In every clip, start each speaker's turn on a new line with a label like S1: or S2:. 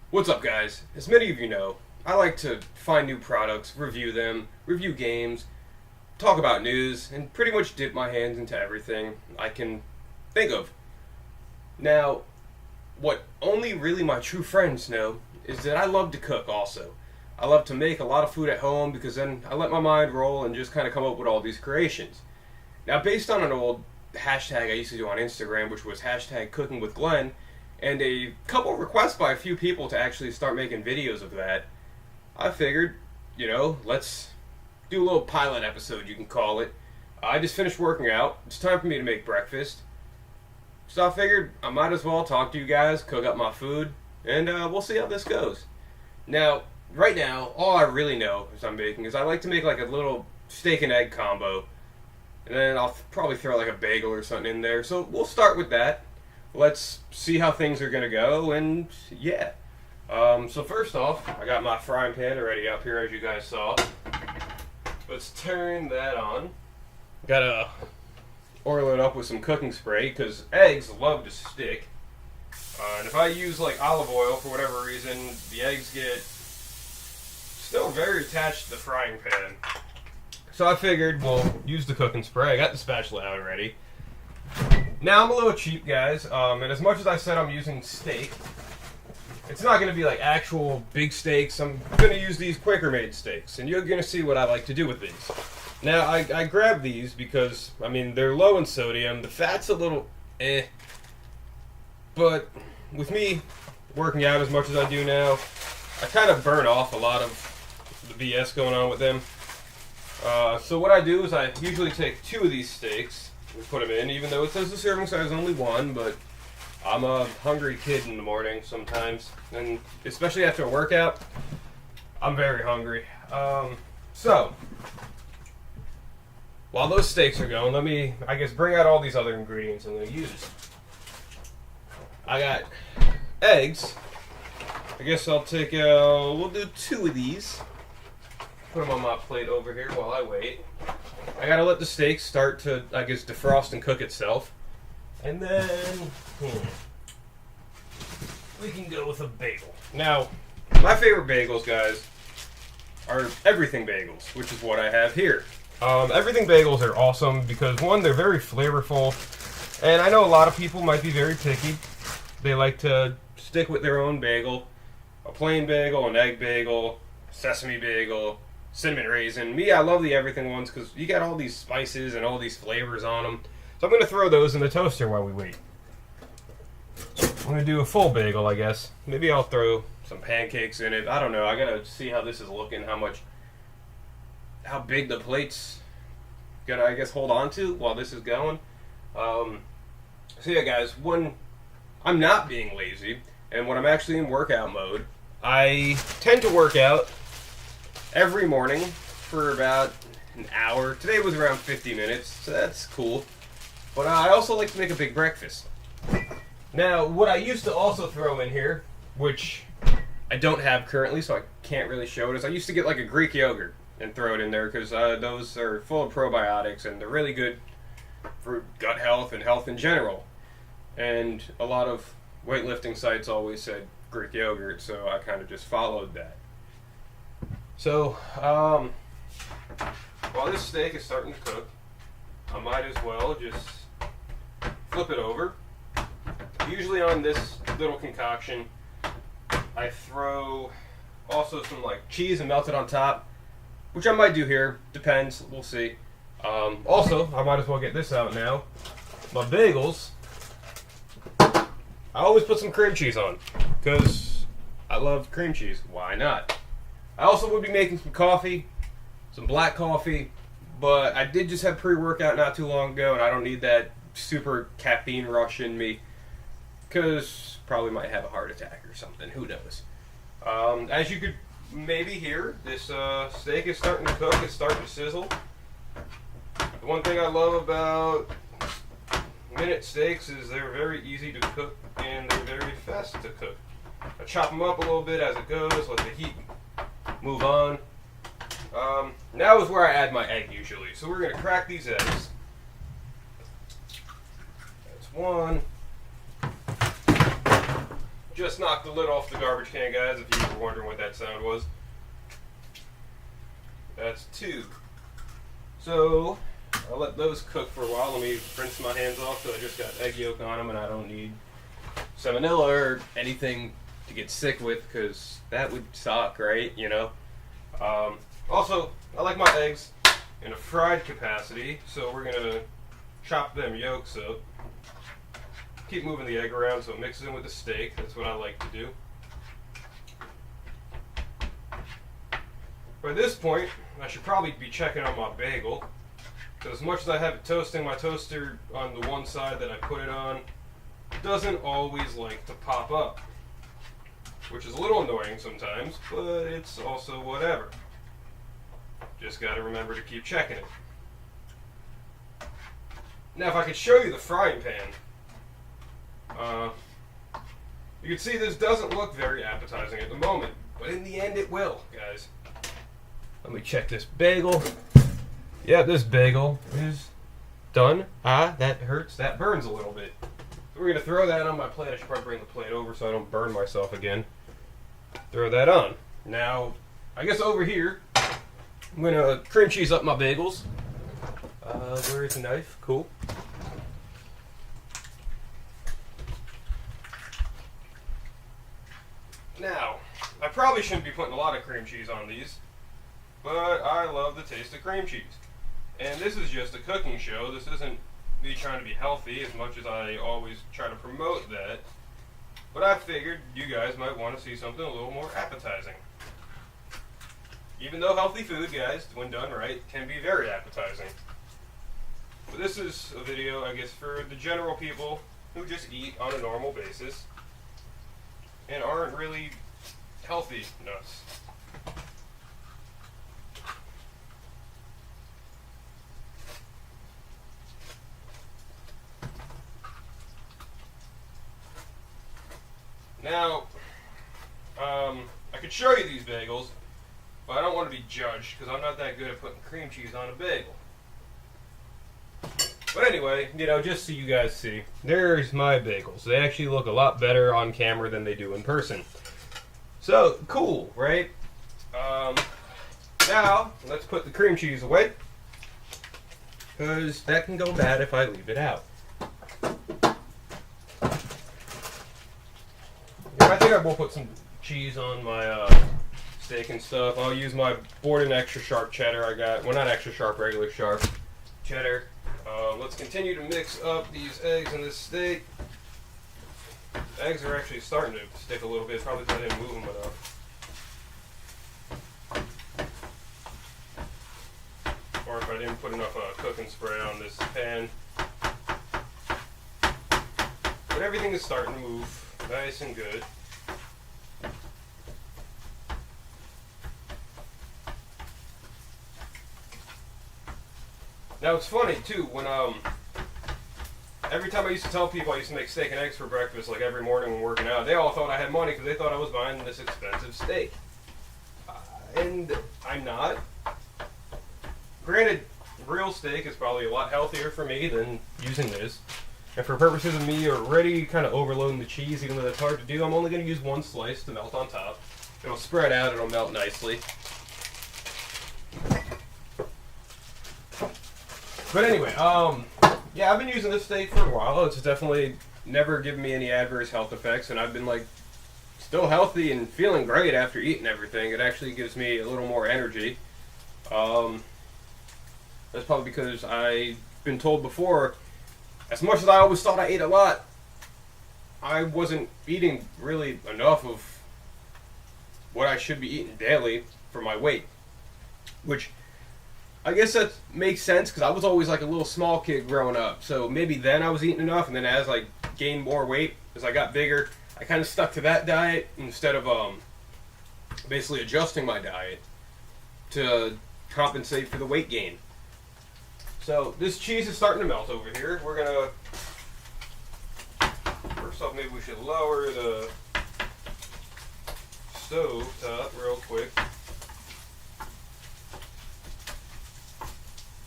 S1: What's up, guys? As many of you know, I like to find new products, review them, review games, talk about news, and pretty much dip my hands into everything I can think of. Now, what only really my true friends know is that I love to cook also. I love to make a lot of food at home because then I let my mind roll and just kind of come up with all these creations. Now, based on an old hashtag I used to do on Instagram, which was hashtag cooking with Glenn, and a couple requests by a few people to actually start making videos of that, I figured, let's do a little pilot episode, you can call it. I just finished working out. It's time for me to make breakfast. So I figured I might as well talk to you guys, cook up my food, and we'll see how this goes. Now, right now, all I really know is I'm making is I like to make like a little steak and egg combo. And then I'll probably throw like a bagel or something in there. So we'll start with that. Let's see how things are going to go, and yeah. So first off, I got my frying pan already up here, as you guys saw. Let's turn that on. Gotta oil it up with some cooking spray, because eggs love to stick. And if I use like olive oil, for whatever reason, the eggs get still very attached to the frying pan. So I figured we'll use the cooking spray. I got the spatula out already. Now, I'm a little cheap, guys, and as much as I said I'm using steak, it's not going to be like actual big steaks. I'm going to use these Quaker made steaks, and you're going to see what I like to do with these. Now, I grabbed these because, they're low in sodium. The fat's a little but with me working out as much as I do now, I kind of burn off a lot of the BS going on with them. So what I do is I usually take 2 of these steaks, put them in, even though it says the serving size is only 1, but I'm a hungry kid in the morning sometimes, and especially after a workout, I'm very hungry. So, while those steaks are going, let me, bring out all these other ingredients I'm going to use. I got eggs. I guess I'll take, we'll do 2 of these. Put them on my plate over here while I wait. I gotta let the steak start to, defrost and cook itself. And then, we can go with a bagel. Now, my favorite bagels, guys, are everything bagels, which is what I have here. Everything bagels are awesome because, one, they're very flavorful. And I know a lot of people might be very picky. They like to stick with their own bagel. A plain bagel, an egg bagel, sesame bagel, cinnamon raisin. Me, I love the everything ones because you got all these spices and all these flavors on them. So I'm going to throw those in the toaster while we wait. I'm going to do a full bagel, I guess. Maybe I'll throw some pancakes in it. I don't know. I got to see how this is looking, how big the plate's going to, hold on to while this is going. So yeah, guys, when I'm not being lazy and when I'm actually in workout mode, I tend to work out every morning for about an hour. Today was around 50 minutes, so that's cool. But I also like to make a big breakfast. Now, what I used to also throw in here, which I don't have currently, so I can't really show it, is I used to get like a Greek yogurt and throw it in there because those are full of probiotics and they're really good for gut health and health in general. And a lot of weightlifting sites always said Greek yogurt, so I kind of just followed that. So, while this steak is starting to cook, I might as well just flip it over. Usually on this little concoction, I throw also some cheese and melt it on top, which I might do here. Depends. We'll see. Also, I might as well get this out now. My bagels, I always put some cream cheese on because I love cream cheese. Why not? I also would be making some coffee, some black coffee, but I did just have pre-workout not too long ago, and I don't need that super caffeine rush in me, because probably might have a heart attack or something, who knows. As you could maybe hear, this steak is starting to cook, it's starting to sizzle. The one thing I love about minute steaks is they're very easy to cook, and they're very fast to cook. I chop them up a little bit as it goes, let the heat move on. Now is where I add my egg usually. So we're going to crack these eggs. That's one. just knocked the lid off the garbage can, guys, if you were wondering what that sound was. That's 2. So, I'll let those cook for a while. Let me rinse my hands off because I just got egg yolk on them and I don't need salmonella or anything to get sick with because that would suck, right? You know? Also, I like my eggs in a fried capacity, so we're going to chop them yolks up. Keep moving the egg around so it mixes in with the steak. That's what I like to do. By this point, I should probably be checking on my bagel. Because as much as I have it toasting, my toaster on the one side that I put it on doesn't always like to pop up. Which is a little annoying sometimes, but it's also whatever. Just gotta remember to keep checking it. Now if I could show you the frying pan, you can see this doesn't look very appetizing at the moment, but in the end it will, guys. Let me check this bagel. Yeah, this bagel is done. Ah, that hurts. That burns a little bit. So we're going to throw that on my plate. I should probably bring the plate over so I don't burn myself again. Throw that on. Now, I guess over here, I'm going to cream cheese up my bagels. Where is the knife? Cool. Now, I probably shouldn't be putting a lot of cream cheese on these, but I love the taste of cream cheese. And this is just a cooking show. This isn't me trying to be healthy as much as I always try to promote that. But I figured you guys might want to see something a little more appetizing. Even though healthy food, guys, when done right, can be very appetizing. But this is a video, I guess, for the general people who just eat on a normal basis and aren't really healthy nuts. Now, I could show you these bagels, but I don't want to be judged because I'm not that good at putting cream cheese on a bagel. But anyway, you know, just so you guys see, there's my bagels. They actually look a lot better on camera than they do in person. So, cool, right? Now, let's put the cream cheese away, because that can go bad if I leave it out. I think I will put some cheese on my steak and stuff. I'll use my Borden extra sharp cheddar I got. Well, not extra sharp, regular sharp cheddar. Let's continue to mix up these eggs in this steak. The eggs are actually starting to stick a little bit, probably because I didn't move them enough. Or if I didn't put enough cooking spray on this pan. But everything is starting to move nice and good. Now it's funny too, when every time I used to tell people I used to make steak and eggs for breakfast, like every morning when working out, they all thought I had money because they thought I was buying this expensive steak. And I'm not. Granted, real steak is probably a lot healthier for me than using this. And for purposes of me already kind of overloading the cheese, even though that's hard to do, I'm only going to use one slice to melt on top. It'll spread out, it'll melt nicely. But anyway, yeah, I've been using this steak for a while. It's definitely never given me any adverse health effects, and I've been like still healthy and feeling great after eating everything. It actually gives me a little more energy. That's probably because I've been told before, as much as I always thought I ate a lot, I wasn't eating really enough of what I should be eating daily for my weight. Which, I guess that makes sense, because I was always like a little small kid growing up. So maybe then I was eating enough, and then as I gained more weight, as I got bigger, I kind of stuck to that diet instead of basically adjusting my diet to compensate for the weight gain. So this cheese is starting to melt over here. We're gonna, first off, maybe we should lower the stove top real quick.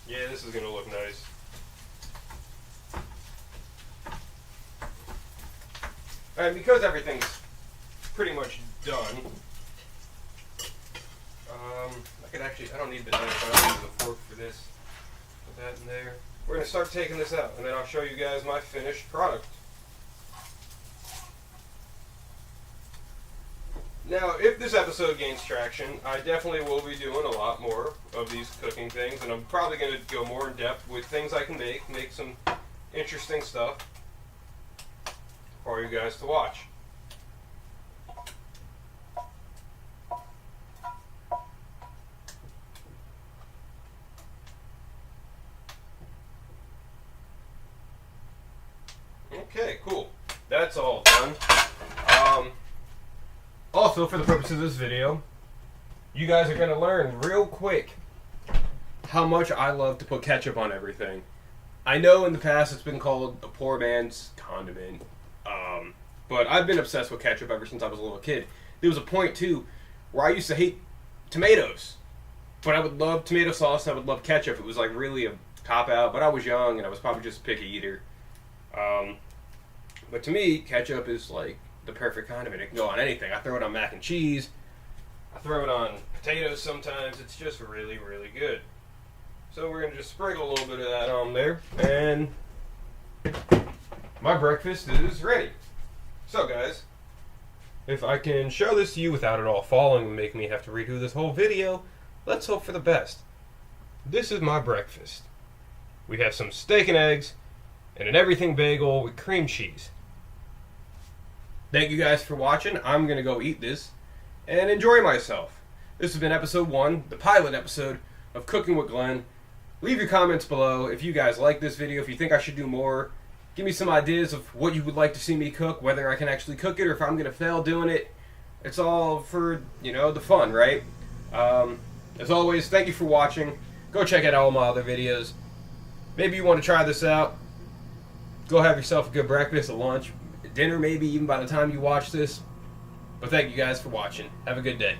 S1: Yeah, this is gonna look nice. Alright, because everything's pretty much done. I don't need the knife, I don't need the fork for this. Put that in there. We're going to start taking this out, and then I'll show you guys my finished product. Now, if this episode gains traction, I definitely will be doing a lot more of these cooking things, and I'm probably going to go more in depth with things I can make some interesting stuff for you guys to watch. Okay, cool. That's all done. Also, for the purpose of this video, you guys are going to learn real quick how much I love to put ketchup on everything. I know in the past it's been called a poor man's condiment, but I've been obsessed with ketchup ever since I was a little kid. There was a point, too, where I used to hate tomatoes, but I would love tomato sauce and I would love ketchup. It was like really a cop-out, but I was young and I was probably just a picky eater. But to me, ketchup is like the perfect condiment. It can go on anything. I throw it on mac and cheese. I throw it on potatoes sometimes. It's just really, really good. So we're going to just sprinkle a little bit of that on there. And my breakfast is ready. So guys, if I can show this to you without it all falling and make me have to redo this whole video, let's hope for the best. This is my breakfast. We have some steak and eggs and an everything bagel with cream cheese. Thank you guys for watching. I'm going to go eat this and enjoy myself. This has been episode 1, the pilot episode of Cooking with Glenn. Leave your comments below if you guys like this video, if you think I should do more. Give me some ideas of what you would like to see me cook, whether I can actually cook it or if I'm going to fail doing it. It's all for, the fun, right? As always, thank you for watching. Go check out all my other videos. Maybe you want to try this out. Go have yourself a good breakfast, a lunch, dinner maybe, even by the time you watch this. But thank you guys for watching. Have a good day.